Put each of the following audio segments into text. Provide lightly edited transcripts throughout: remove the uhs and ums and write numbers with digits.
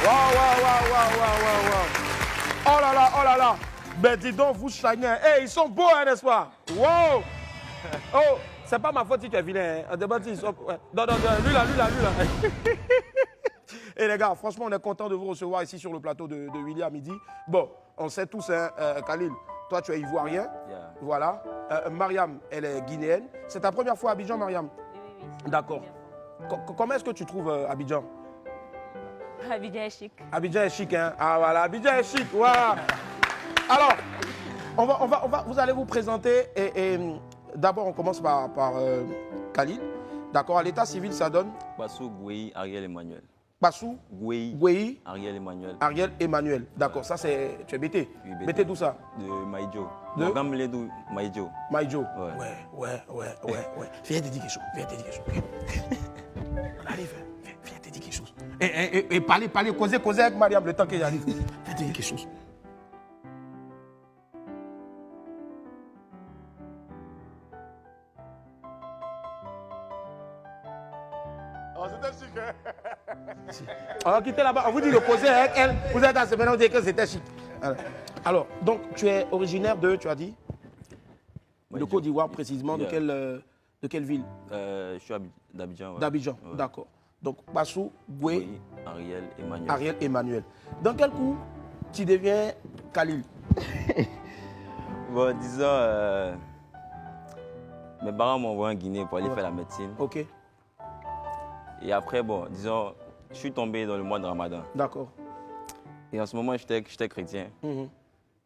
Waouh, waouh, waouh, waouh, waouh, waouh. Oh là là, oh là là. Ben dis donc, vous chagnez. Hey, ils sont beaux, hein, n'est-ce pas? Wow. Oh, c'est pas ma faute si tu es vilain. Hein. Ouais. Non, non, non, lui là. Et les gars, franchement, on est content de vous recevoir ici sur le plateau de Willy à midi. Bon, on sait tous, hein, Khalil, toi tu es ivoirien. Yeah. Voilà. Mariam, elle est guinéenne. C'est ta première fois à Abidjan, Mariam? Oui. D'accord. Comment est-ce que tu trouves Abidjan? Abidjan est chic. Abidjan est chic, hein? Ah voilà, Abidjan est chic, voilà. Alors, vous allez vous présenter et d'abord on commence par Khalil. D'accord, à l'état civil ça donne? Bassou, Gouei, Ariel Emmanuel. Bassou, Gouei, Ariel Emmanuel. Ariel Emmanuel. D'accord, ça c'est. Tu es BT? Oui, BT. BT d'où ça? De Maïdjo. De Gamledou, Maïdjo. Maïdjo. Ouais. Ouais. Viens te dire quelque chose. Arrive, viens te dire quelque chose. Et parler, causer avec Mariam le temps qu'il arrive. Viens te dire quelque chose. Oh, c'était chic, hein? Alors, quittez là-bas, on vous dit de causer avec elle. Vous êtes à ce moment, vous dites que c'était chic. Alors, donc, tu es originaire de, tu as dit? De Côte d'Ivoire, précisément. Yeah. De quelle ville? Je suis d'Abidjan. Ouais. D'Abidjan, Ouais. d'accord. Donc, Bassou, Goué, Oui, Ariel Emmanuel. Ariel Emmanuel. Dans quel coup tu deviens Khalil? Bon, disons, mes parents m'ont envoyé en Guinée pour aller faire la médecine. Ok, Et après, bon, disons, je suis tombé dans le mois de Ramadan. d'accord. Et en ce moment, j'étais chrétien. Mhm.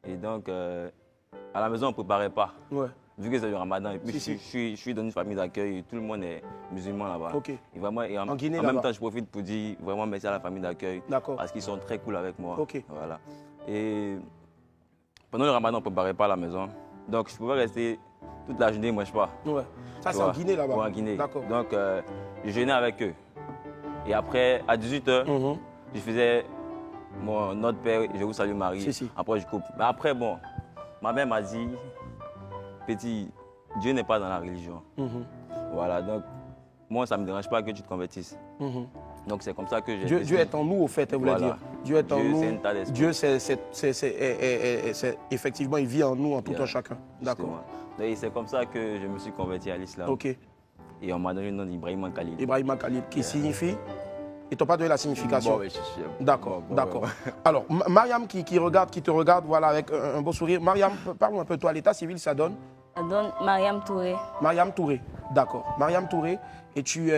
Et donc, à la maison, on ne préparait pas. Ouais, Vu que c'est le Ramadan, et puis Si. je suis dans une famille d'accueil, tout le monde est musulman là-bas. Ok. Et vraiment, En Guinée, en même là-bas. temps, je profite pour dire vraiment merci à la famille d'accueil. D'accord. Parce qu'ils sont très cool avec moi. Ok. Voilà. Et pendant le Ramadan, on ne préparait pas à la maison. Donc, je pouvais rester toute la journée, moi, je sais pas. Ouais. Ça, Tu c'est en vois. Guinée, là-bas? Ouais, en Guinée. D'accord. Donc, je jeûnais avec eux. Et après, à 18h, Mhm. je faisais notre Père, je vous salue Marie. Si. Après, je coupe. Mais après, bon, ma mère m'a dit, petit, Dieu n'est pas dans la religion. Mhm. Voilà, donc, moi, ça ne me dérange pas que tu te convertisses. Mhm. Donc, c'est comme ça que j'ai Dieu décidé. est en nous, au fait, vous voulez Voilà. dire. Dieu est en Dieu, nous. c'est un tas d'esprit. Dieu, effectivement, il vit en nous, en tout Yeah. un chacun. D'accord. Justement. Et c'est comme ça que je me suis converti à l'islam. Ok. Et on m'a donné le nom d'Ibrahim Khalil. Ibrahim Khalil, qui signifie? Ils t'ont pas donné la signification? Bon, ouais, D'accord, bon, d'accord. ouais. Alors, Mariam qui te regarde, voilà, avec un beau sourire. Mariam, parle-moi un peu de toi. L'état civil, ça donne? Ça donne Mariam Touré. Mariam Touré, d'accord. Mariam Touré, et tu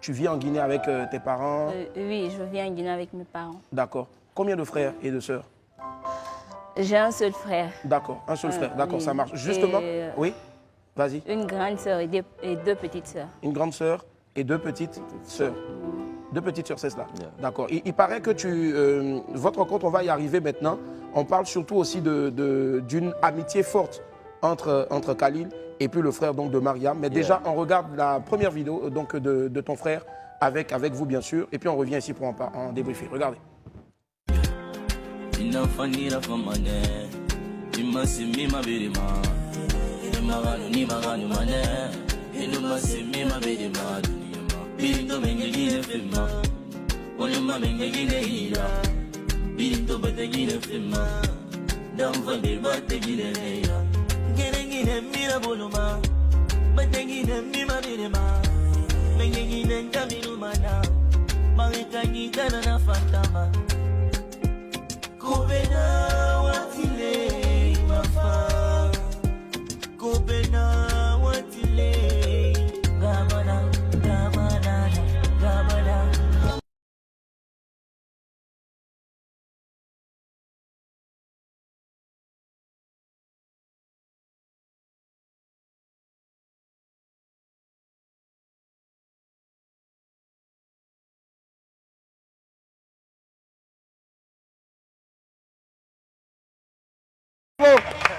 vis en Guinée avec tes parents? Oui, je viens en Guinée avec mes parents. D'accord. Combien de frères et de sœurs? J'ai un seul frère. D'accord, un seul frère. D'accord, oui. ça marche. Justement, Et, oui, vas-y. Une grande sœur et deux petites sœurs. Une grande sœur et deux petites sœurs. Deux petites sœurs, c'est cela. Yeah. D'accord. Il paraît que votre rencontre, on va y arriver maintenant. On parle surtout aussi d'une amitié forte entre Khalil et puis le frère donc, de Mariam. Mais déjà, on regarde la première vidéo donc, de ton frère avec vous, bien sûr. Et puis on revient ici pour en débriefer. Regardez. Birinto mengegine filma, onuma mengegine hira. Birinto bategine filma, damfande bategine leya. Gerengine mira boluma, bategine mima birema. Mengegine nkamiru mana, mangekani dana na fantama. Kobena watile mafa, kobena watile gamana.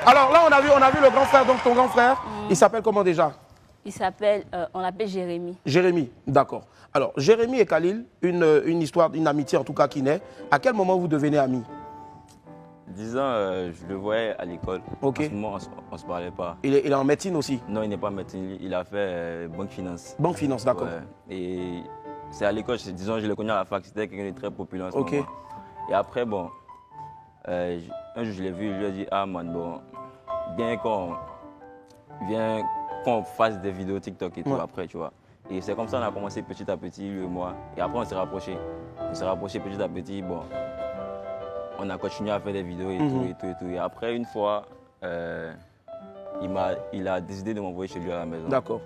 Alors là, on a vu le grand frère, donc ton grand frère. Il s'appelle comment déjà? Il s'appelle, on l'appelle Jérémy. Jérémy, d'accord. Alors, Jérémy et Khalil, une histoire, une amitié en tout cas qui naît. À quel moment vous devenez amis? Disons, je le voyais à l'école. Ok. En ce moment, on ne se parlait pas. Il est en médecine aussi? Non, il n'est pas médecin. Il a fait banque finance. Banque finance, d'accord. Ouais. Et c'est à l'école, disons, je le connais à la fac, c'était quelqu'un de très populaire en ce Ok. moment. Et après, bon, un jour je l'ai vu, je lui ai dit, ah man, bon, bien qu'on fasse des vidéos TikTok et tout Ouais. après, tu vois. Et c'est comme ça qu'on a commencé petit à petit, lui et moi. Et après, on s'est rapprochés. On s'est rapprochés petit à petit, bon, on a continué à faire des vidéos et tout, et tout, et tout. Et après, une fois, il a décidé de m'envoyer chez lui à la maison. D'accord.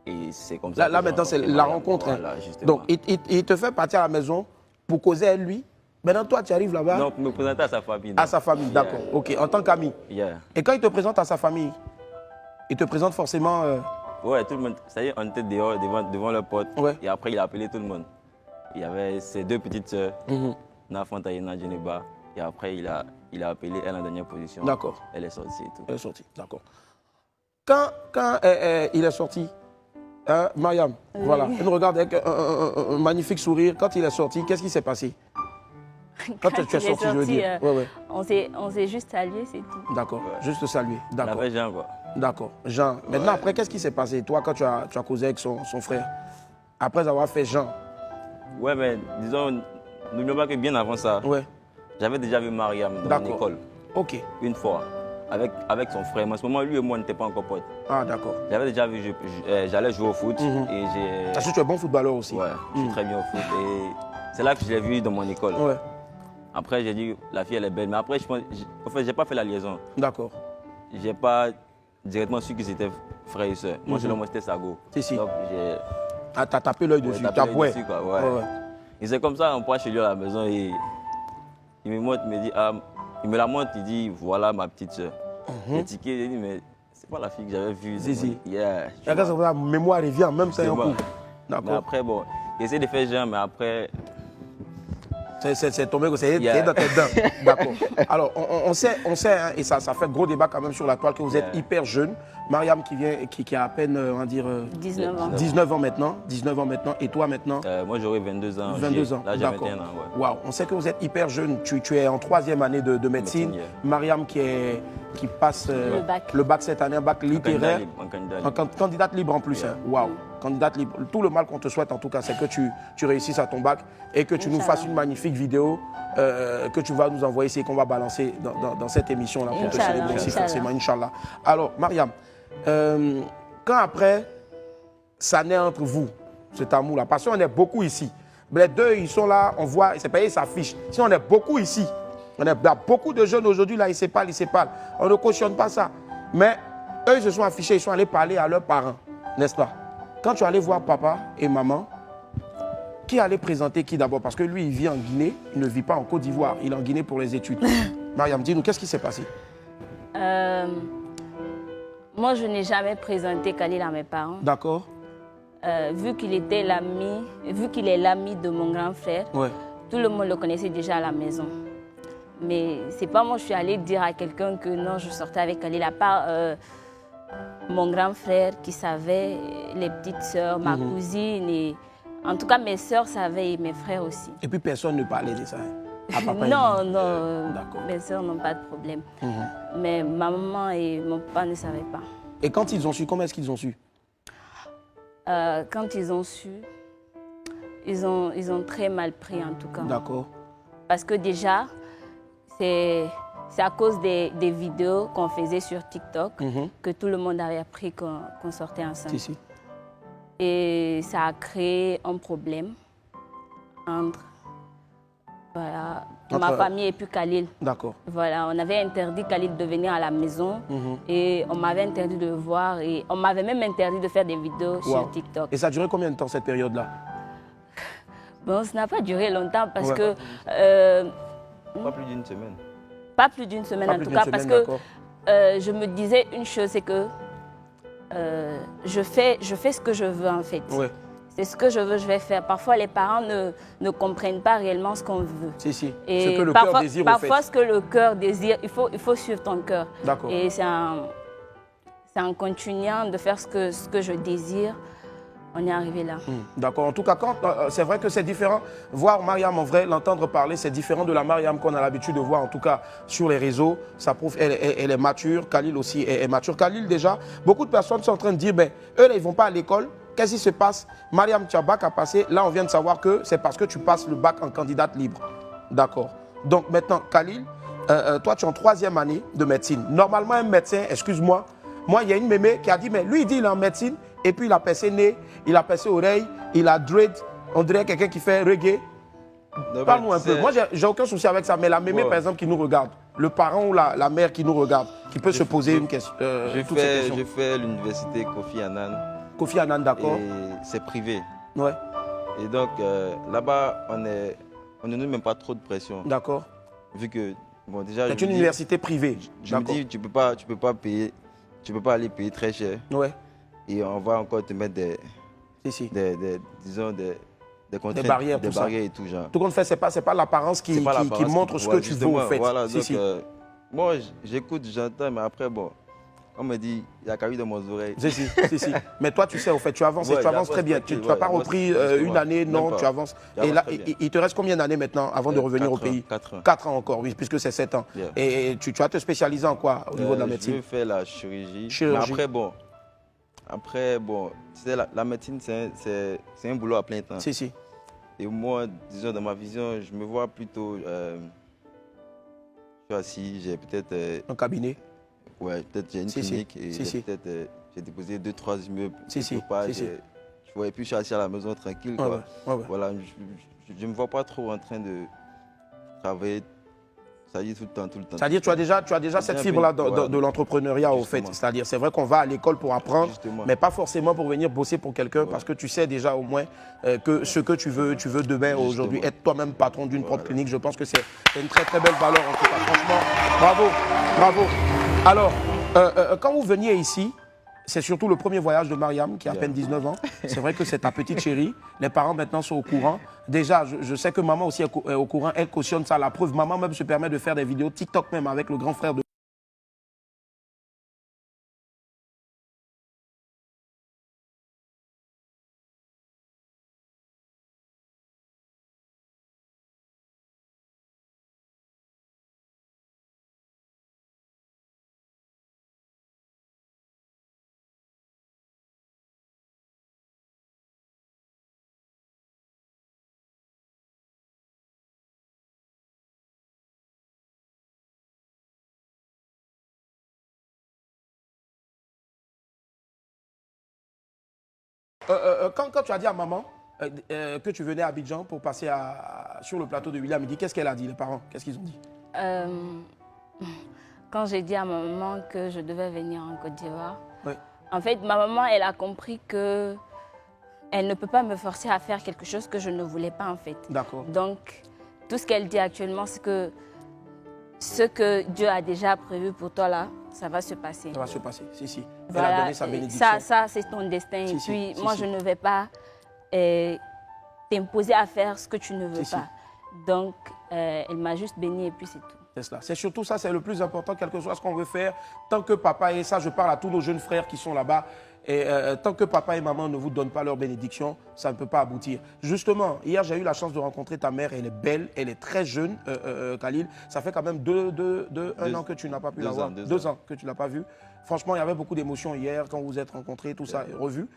Et c'est comme ça. Là que j'ai maintenant, c'est rencontré la Mariam. rencontre. hein. Voilà, justement. Donc, il te fait partir à la maison pour causer avec lui. Maintenant, toi, tu arrives là-bas Non, pour me présenter à sa famille. à non. sa famille. Yeah. D'accord. Ok, en tant qu'ami. Yeah. Et quand il te présente à sa famille, il te présente forcément. Ouais, tout le monde. Ça y est, on était dehors devant leurs potes. Ouais. Et après, il a appelé tout le monde. Il y avait ses deux petites sœurs, Mhm. Nafanta et Nadjeneba. Et après, il a appelé elle en dernière position. D'accord. Elle est sortie et tout. Elle est sortie. D'accord. Quand il est sorti, hein, Mariam, voilà, elle nous regarde avec un magnifique sourire. Quand il est sorti, qu'est-ce qui s'est passé? Quand tu es il est sorti, je veux dire. Ouais. on s'est juste salué, c'est tout. D'accord. Juste saluer. Elle D'accord. avait Jean, quoi. D'accord. Jean, maintenant, après, qu'est-ce qui s'est passé, toi, quand tu as causé avec son frère? Après avoir fait Jean. Ouais, mais disons, n'oublions pas que bien avant ça, Ouais. j'avais déjà vu Mariam dans mon D'accord. école, Ok. une fois, avec son frère. Mais à ce moment, lui et moi, on n'était pas encore potes. Ah, d'accord. J'avais déjà vu, j'allais jouer au foot et j'ai. Parce que tu es bon footballeur aussi. Ouais, je suis très bien au foot. Et c'est là que je l'ai vu dans mon école. Ouais. Après, j'ai dit, la fille, elle est belle. Mais après, en fait, j'ai pas fait la liaison. D'accord. J'ai pas directement su qu'ils étaient frères et sœurs. Moi, selon moi, c'était Sago. Si. Donc, j'ai Ah, t'as tapé l'œil dessus. tapé T'as l'œil ouais. dessus, quoi. Ouais. Ouais. Et c'est comme ça, on passe chez lui à la maison et il me montre, il me dit, ah, il me la montre, il dit, voilà ma petite sœur. J'ai tiqué, j'ai dit, mais c'est pas la fille que j'avais vue. Zizi. Yeah. tu Regarde, vois. la mémoire revient, même ça, C'est un moi. coup. Mais D'accord. après, bon, j'essaie de faire genre, mais après, C'est tombé, c'est Yeah. dans tes dents. D'accord. Alors, on sait hein, et ça fait gros débat quand même sur la toile, que vous êtes Yeah. hyper jeune. Mariam qui a à peine, on va dire, 19 ans. 19 ans maintenant. 19 ans maintenant. Et toi maintenant moi j'aurai 22 ans. 22 ans. Là, j'ai D'accord. 21 ans. Ouais. Waouh, on sait que vous êtes hyper jeune. Tu es en 3e année de médecine. Médecine, yeah. Mariam qui passe Le bac. cette année, un bac littéraire. Un candidat En libre. candidate libre en plus. Yeah. Hein. Waouh, candidate libre. Tout le mal qu'on te souhaite en tout cas, c'est que tu réussisses à ton bac et que tu nous fasses une magnifique vidéo que tu vas nous envoyer, c'est qu'on va balancer dans cette émission-là pour te Inch'Allah, célébrer aussi Inch'Allah. forcément, Inch'Allah. Alors, Mariam, quand après, ça naît entre vous, cet amour-là, parce qu'on est beaucoup ici. Les deux, ils sont là, on voit, c'est payé, ça affiche. Si on est beaucoup ici, il y a beaucoup de jeunes aujourd'hui, là, ils se parlent. On ne cautionne pas ça. Mais eux, ils se sont affichés, ils sont allés parler à leurs parents, n'est-ce pas? Quand tu allais voir papa et maman, qui allait présenter qui d'abord? Parce que lui, il vit en Guinée, il ne vit pas en Côte d'Ivoire, il est en Guinée pour les études. Mariam, dis-nous, qu'est-ce qui s'est passé? Moi, je n'ai jamais présenté Khalil à mes parents. D'accord? Vu qu'il est l'ami de mon grand frère, Ouais. tout le monde le connaissait déjà à la maison. Mais c'est pas moi, je suis allée dire à quelqu'un que non, je sortais avec Khalil, à part mon grand frère qui savait, les petites sœurs, ma cousine. Et, en tout cas, mes sœurs savaient et mes frères aussi. Et puis personne ne parlait de ça. Hein. À papa et Non, maman. non, D'accord. mes sœurs n'ont pas de problème. Mais ma maman et mon papa ne savaient pas. Et quand ils ont su, comment est-ce qu'ils ont su? Quand ils ont su, ils ont très mal pris en tout cas. D'accord. Parce que déjà, c'est à cause des vidéos qu'on faisait sur TikTok que tout le monde avait appris qu'on sortait ensemble. Si. Et ça a créé un problème entre ma famille et puis Khalil. D'accord. Voilà, on avait interdit Khalil de venir à la maison et on m'avait interdit de le voir et on m'avait même interdit de faire des vidéos sur TikTok. Et ça a duré combien de temps cette période-là? Bon, ça n'a pas duré longtemps parce que... Pas plus d'une semaine. Pas plus d'une semaine Pas en plus tout d'une cas, semaine, parce que d'accord. je me disais une chose, c'est que je fais ce que je veux en fait. Ouais. C'est ce que je veux, je vais faire. Parfois, les parents ne comprennent pas réellement ce qu'on veut. Si. Et Ce que le parfois, cœur désire, parfois au fait. ce que le cœur désire, il faut suivre ton cœur. D'accord. Et c'est en continuant de faire ce que je désire, on est arrivé là. D'accord. En tout cas, c'est vrai que c'est différent. Voir Mariam en vrai, l'entendre parler, c'est différent de la Mariam qu'on a l'habitude de voir, en tout cas sur les réseaux. Ça prouve qu'elle est mature. Khalil aussi est mature. Khalil, déjà, beaucoup de personnes sont en train de dire, ben, eux, là, ils ne vont pas à l'école. qu'est-ce qui se passe? Mariam, tu as bac à passer. Là, on vient de savoir que c'est parce que tu passes le bac en candidate libre. D'accord. Donc maintenant, Khalil, toi, tu es en 3e année de médecine. Normalement, un médecin, excuse-moi, moi, il y a une mémé qui a dit, mais lui, il dit il est en médecine, et puis il a percé nez, il a percé oreille, il a dread, on dirait quelqu'un qui fait reggae. Parle-nous un peu. Moi, j'ai aucun souci avec ça, mais la mémé, par exemple, qui nous regarde, le parent ou la mère qui nous regarde, qui peut se poser une question. J'ai fait l'université Kofi Annan. Kofi Annan, d'accord. C'est privé. Ouais. Et donc, là-bas, on ne nous met même pas trop de pression. D'accord. Vu que, bon, déjà... C'est une université privée. Je me dis, tu peux pas payer, tu peux pas aller payer très cher. Ouais. Et on va encore te mettre disons, des contraintes, des barrières, des barrières et tout genre. Tout compte fait, c'est pas l'apparence qui montre ce que tu veux en fait. Voilà, donc, moi j'écoute, j'entends, mais après bon, on me dit, il y a qu'à dans mon oreille. Si. Mais toi tu sais, au fait, tu avances et tu avances très bien. Tu n'as pas repris une année, non, tu avances. Et là, il te reste combien d'années maintenant avant de revenir au pays? 4 ans. 4 ans encore, oui, puisque c'est 7 ans. Yeah. Et tu vas te spécialiser en quoi au niveau de la médecine? Je vais faire la chirurgie. Mais après, bon, la médecine, c'est un boulot à plein temps. Si. Et moi, disons, dans ma vision, je me vois plutôt... je suis assis, j'ai peut-être... un cabinet? Ouais, peut-être j'ai une clinique et peut-être j'ai déposé 2-3 immeubles. Je vois, et puis je suis assis à la maison tranquille. Quoi. Ouais. Voilà, je ne me vois pas trop en train de travailler. C'est-à-dire tout le temps. C'est-à-dire tu as déjà cette fibre-là de l'entrepreneuriat au fait. C'est-à-dire c'est vrai qu'on va à l'école pour apprendre, mais pas forcément pour venir bosser pour quelqu'un parce que tu sais déjà au moins que ce que tu veux demain, aujourd'hui, être toi-même patron d'une propre clinique. Je pense que c'est une très très belle valeur en tout cas. Franchement, bravo. Alors, quand vous veniez ici, c'est surtout le premier voyage de Mariam qui a à peine 19 ans. C'est vrai que c'est ta petite chérie. Les parents maintenant sont au courant. Déjà, je sais que maman aussi est au courant. Elle cautionne ça. La preuve, maman même se permet de faire des vidéos TikTok même avec le grand frère de... Quand tu as dit à maman que tu venais à Abidjan pour passer sur le plateau de William, qu'est-ce qu'elle a dit, les parents? Qu'est-ce qu'ils ont dit? Quand j'ai dit à ma maman que je devais venir en Côte d'Ivoire, oui. En fait, ma maman, elle a compris que elle ne peut pas me forcer à faire quelque chose que je ne voulais pas, en fait. D'accord. Donc, tout ce qu'elle dit actuellement, c'est que ce que Dieu a déjà prévu pour toi, là, ça va se passer. Ça va se passer, si. Voilà. Elle a donné sa bénédiction. Ça c'est ton destin. Et puis, moi, je ne vais pas t'imposer à faire ce que tu ne veux pas. Donc, elle m'a juste bénie et puis c'est tout. C'est cela. C'est surtout ça, c'est le plus important, quel que soit ce qu'on veut faire. Tant que papa, et ça, je parle à tous nos jeunes frères qui sont là-bas, et tant que papa et maman ne vous donnent pas leur bénédiction, ça ne peut pas aboutir. Justement, hier, j'ai eu la chance de rencontrer ta mère. Elle est belle, elle est très jeune, Khalil. Ça fait quand même un an que tu n'as pas pu la voir. 2 ans que tu ne l'as pas vue. Franchement, il y avait beaucoup d'émotions hier quand vous vous êtes rencontrés, tout ça, revu.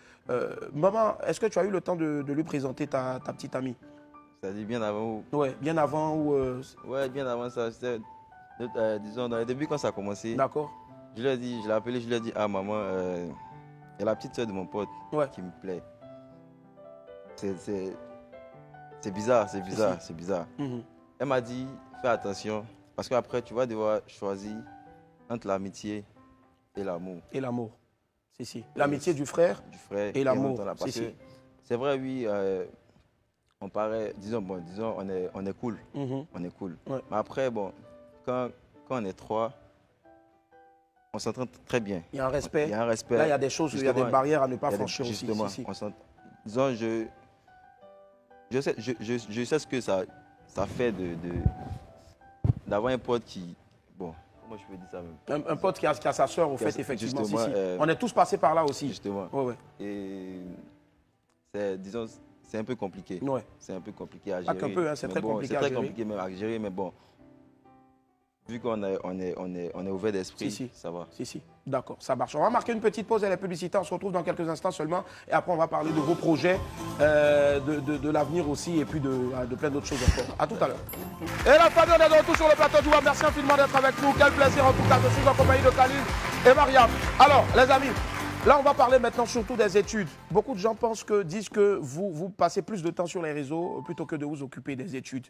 Maman, est-ce que tu as eu le temps de lui présenter ta petite amie? C'est-à-dire bien avant Oui, bien avant ou... Ouais, bien avant ça. Disons, dans le début, quand ça a commencé, d'accord. Je l'ai appelé, je lui ai dit, ah maman, il y a la petite soeur de mon pote qui me plaît. C'est bizarre. Elle m'a dit, fais attention, parce qu'après, tu vas devoir choisir entre l'amitié et l'amour. Et l'amour, si. L'amitié du frère et l'amour, si. C'est vrai, oui, on paraît, disons, on est cool. On est cool. Ouais. Mais après, bon, quand on est 3, on s'entend très bien. Il y a un respect. Il y a un respect. Là, il y a des choses, il y a des barrières à ne pas franchir aussi. Justement, disons, je sais ce que ça fait d'avoir un pote qui... Bon, comment je peux dire ça même? Un pote qui a sa soeur, au fait, effectivement. On est tous passés par là aussi. Justement. Ouais. Et disons, c'est un peu compliqué. Ouais. C'est un peu compliqué à gérer. Pas qu'un peu, hein, c'est très compliqué à gérer. C'est très compliqué même à gérer, mais bon. Vu qu'on est ouvert d'esprit, Si. ça va. Si. D'accord, ça marche. On va marquer une petite pause à la publicité. On se retrouve dans quelques instants seulement. Et après, on va parler de vos projets, de l'avenir aussi, et puis de plein d'autres choses encore. À tout à l'heure. Et la famille, on est de retour sur le plateau du Web. Merci infiniment d'être avec nous. Quel plaisir en tout cas. Je suis en compagnie de Khalil et Mariam. Alors, les amis, là, on va parler maintenant surtout des études. Beaucoup de gens disent que vous passez plus de temps sur les réseaux plutôt que de vous occuper des études.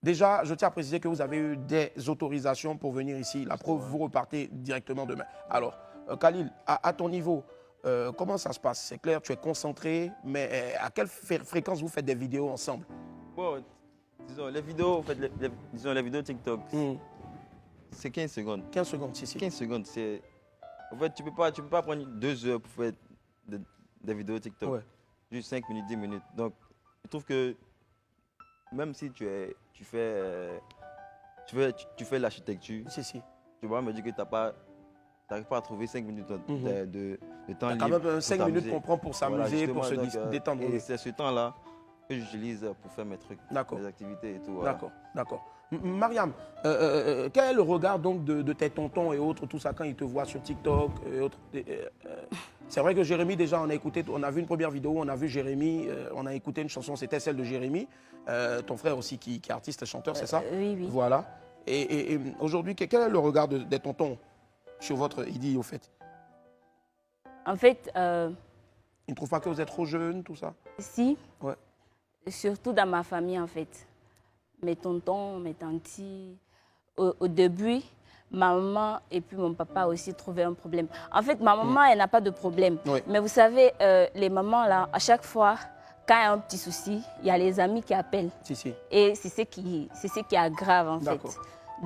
Déjà, je tiens à préciser que vous avez eu des autorisations pour venir ici. La preuve, vous repartez directement demain. Alors, Khalil, à ton niveau, comment ça se passe? C'est clair, tu es concentré, mais à quelle fréquence vous faites des vidéos ensemble? Bon, disons, les vidéos, en fait, les vidéos TikTok, c'est 15 secondes. 15 secondes, si. 15 secondes, c'est... En fait, tu peux pas prendre 2 heures pour faire des vidéos TikTok. Ouais. Juste 5 minutes, 10 minutes. Donc, je trouve que même si tu fais l'architecture, Si. tu vas me dire que tu n'arrives pas à trouver 5 minutes de temps Il y a libre. quand même 5 minutes qu'on prend pour s'amuser, pour se détendre. Et c'est ce temps-là que j'utilise pour faire mes trucs, mes activités et tout. Voilà. D'accord. Mariam, quel est le regard donc de tes tontons et autres, tout ça, quand ils te voient sur TikTok et autres c'est vrai que Jérémy, déjà, on a vu une première vidéo, on a vu Jérémy, on a écouté une chanson, c'était celle de Jérémy, ton frère aussi qui est artiste et chanteur, c'est ça? Oui. Voilà. Et aujourd'hui, quel est le regard des tontons sur votre idée, au fait? En fait, Ils ne trouvent pas que vous êtes trop jeune, tout ça? si, Ouais. surtout dans ma famille, en fait. Mes tontons, mes tantis, au début, ma maman et puis mon papa aussi trouvaient un problème. En fait, ma maman, elle n'a pas de problème. Oui. Mais vous savez, les mamans, là, à chaque fois, quand il y a un petit souci, il y a les amis qui appellent. Si. Et c'est ce qui aggrave, en fait. D'accord.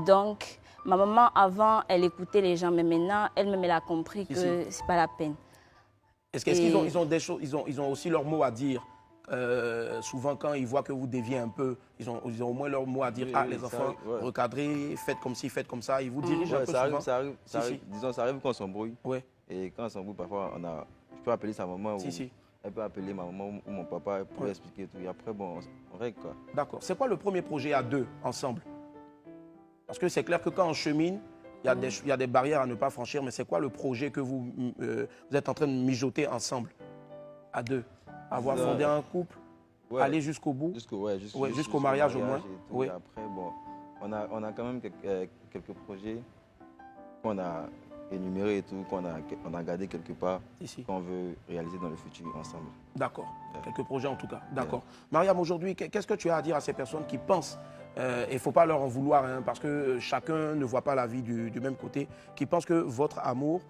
Donc, ma maman, avant, elle écoutait les gens, mais maintenant, elle-même, elle a compris que ce n'est pas la peine. Est-ce qu'ils ont des choses, ils ont aussi leur mot à dire? Souvent, quand ils voient que vous déviez un peu, ils ont au moins leur mot à dire. Oui, les enfants, ouais. recadrez, faites comme ci, faites comme ça. Ils vous dirigent un peu souvent. Ça arrive, disons, ça arrive quand on s'embrouille. Ouais. Et quand on s'embrouille, parfois, je peux appeler sa maman ou elle peut appeler ma maman ou mon papa pour expliquer tout. Et après, bon, on règle quoi. D'accord. C'est quoi le premier projet à deux, ensemble? Parce que c'est clair que quand on chemine, il y a des barrières à ne pas franchir, mais c'est quoi le projet que vous êtes en train de mijoter ensemble, à deux? Avoir fondé un couple, aller jusqu'au bout, jusqu'au mariage au moins. Oui. Et après, bon, on a quand même quelques projets qu'on a énumérés et tout, qu'on a gardés quelque part, qu'on veut réaliser dans le futur ensemble. D'accord. Quelques projets en tout cas. D'accord. Mariam, aujourd'hui, qu'est-ce que tu as à dire à ces personnes qui pensent, et il ne faut pas leur en vouloir, hein, parce que chacun ne voit pas la vie du même côté, qui pensent que votre amour,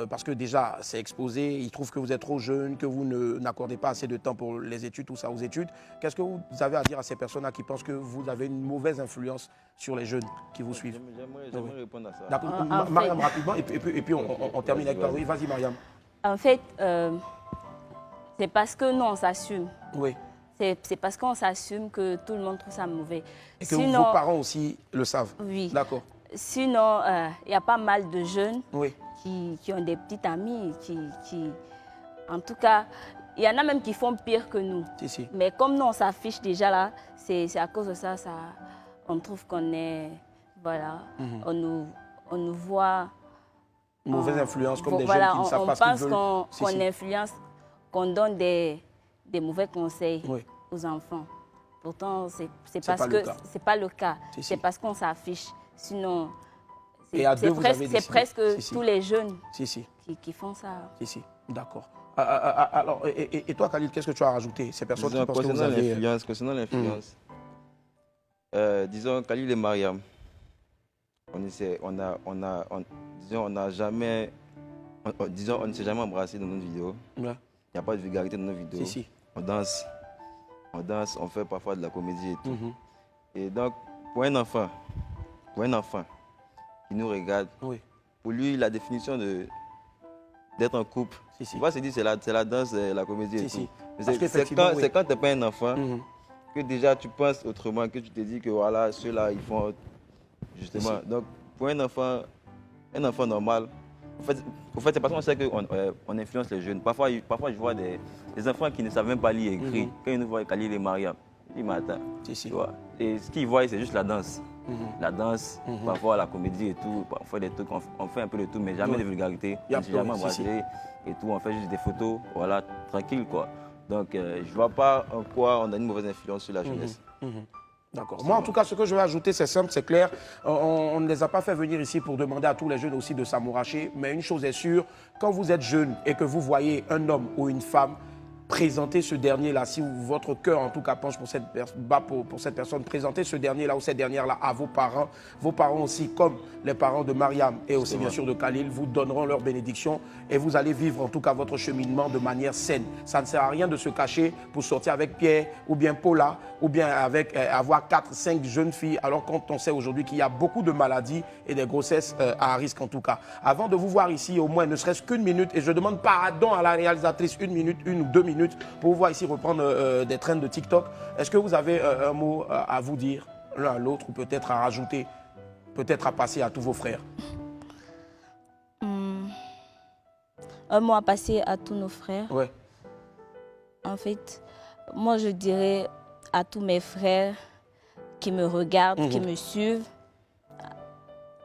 parce que déjà, c'est exposé, ils trouvent que vous êtes trop jeune, que vous n'accordez pas assez de temps pour les études, tout ça aux études. Qu'est-ce que vous avez à dire à ces personnes-là qui pensent que vous avez une mauvaise influence sur les jeunes qui vous suivent? J'aimerais répondre à ça. D'accord. Mariam, rapidement, et puis on termine avec toi. Oui, vas-y, Mariam. En fait, c'est parce que nous, on s'assume. Oui. C'est parce qu'on s'assume que tout le monde trouve ça mauvais. Et que vos parents aussi le savent. Oui. D'accord. Sinon, il y a pas mal de jeunes qui ont des petites amies, en tout cas, il y en a même qui font pire que nous. Mais comme nous, on s'affiche déjà là, c'est à cause de ça, on trouve qu'on est, voilà, on nous voit... Une mauvaise influence, comme des jeunes qui ne savent pas ce qu'ils veulent. On pense qu'on influence, qu'on donne des mauvais conseils aux enfants. Pourtant, c'est parce que ce n'est pas le cas. C'est parce qu'on s'affiche. Sinon, c'est presque tous les jeunes qui font ça. D'accord. Alors, et toi, Khalil, qu'est-ce que tu as rajouté? Ces personnes qui pensent que vous avez... Concernant l'influence, disons, Khalil et Mariam, on ne s'est jamais embrassé dans notre vidéo. Il n'y a pas de vulgarité dans nos vidéos. On danse, on fait parfois de la comédie et tout. Et donc, pour un enfant qui nous regarde, pour lui, la définition d'être en couple, il va se dire c'est la danse, la comédie et tout. C'est quand tu n'es pas un enfant que déjà tu penses autrement, que tu te dis que voilà, ceux-là, ils font justement. Donc, pour un enfant normal, en fait c'est parce qu'on sait qu'on influence les jeunes. Parfois, je vois des enfants qui ne savent même pas lire et écrire. Quand ils nous voient Khalil et Mariam, ils m'attendent. Tu vois. Et ce qu'ils voient, c'est juste la danse. La danse, parfois la comédie et tout, parfois des trucs, on fait un peu de tout, mais jamais de vulgarité, jamais embrasser et tout, on fait juste des photos, voilà, tranquille quoi. Donc je vois pas en quoi on a une mauvaise influence sur la jeunesse. D'accord. Moi, en tout cas, ce que je vais ajouter, c'est simple, c'est clair. On ne les a pas fait venir ici pour demander à tous les jeunes aussi de s'amouracher, mais une chose est sûre, quand vous êtes jeune et que vous voyez un homme ou une femme, présentez ce dernier-là, si votre cœur en tout cas penche pour cette personne, présentez ce dernier-là ou cette dernière-là à vos parents aussi, comme les parents de Mariam et aussi bien sûr de Khalil, vous donneront leur bénédiction et vous allez vivre en tout cas votre cheminement de manière saine. Ça ne sert à rien de se cacher pour sortir avec Pierre ou bien Paula ou bien avec avoir 4, 5 jeunes filles, alors quand on sait aujourd'hui qu'il y a beaucoup de maladies et des grossesses à risque en tout cas. Avant de vous voir ici, au moins ne serait-ce qu'une minute, et je demande pardon à la réalisatrice, 1 minute, 1 ou 2 minutes, pour vous voir ici reprendre des trends de TikTok. Est-ce que vous avez un mot à vous dire l'un à l'autre ou peut-être à rajouter, peut-être à passer à tous vos frères? Un mot à passer à tous nos frères. Ouais. En fait, moi je dirais à tous mes frères qui me regardent, qui me suivent,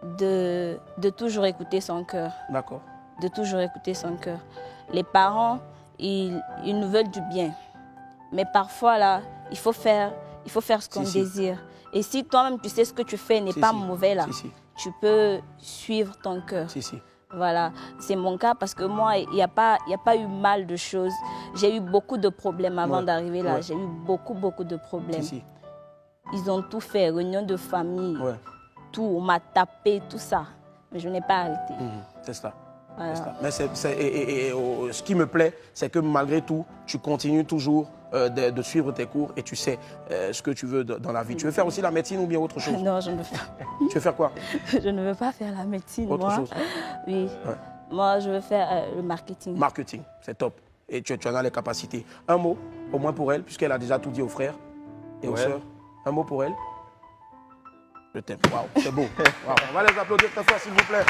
de toujours écouter son cœur. D'accord. De toujours écouter son cœur. Les parents, ils nous veulent du bien. Mais parfois, là, il faut faire ce qu'on désire. Et si toi-même, tu sais ce que tu fais n'est pas mauvais, là, tu peux suivre ton cœur. Voilà, c'est mon cas parce que moi, il n'y a pas eu mal de choses. J'ai eu beaucoup de problèmes avant d'arriver là. J'ai eu beaucoup de problèmes. Ils ont tout fait, réunion de famille, tout, on m'a tapé, tout ça. Mais je n'ai pas arrêté. C'est ça. Voilà. Mais ce qui me plaît, c'est que malgré tout, tu continues toujours de suivre tes cours et tu sais ce que tu veux dans la vie. Tu veux faire aussi la médecine ou bien autre chose? Non, je ne veux pas. Tu veux faire quoi? Je ne veux pas faire la médecine, autre chose? Oui. Ouais. Moi, je veux faire le marketing. Marketing, c'est top. Et tu en as les capacités. Un mot, au moins pour elle, puisqu'elle a déjà tout dit aux frères et aux sœurs. Un mot pour elle? Je t'aime. Waouh, c'est beau. Wow. On va les applaudir très fort, s'il vous plaît.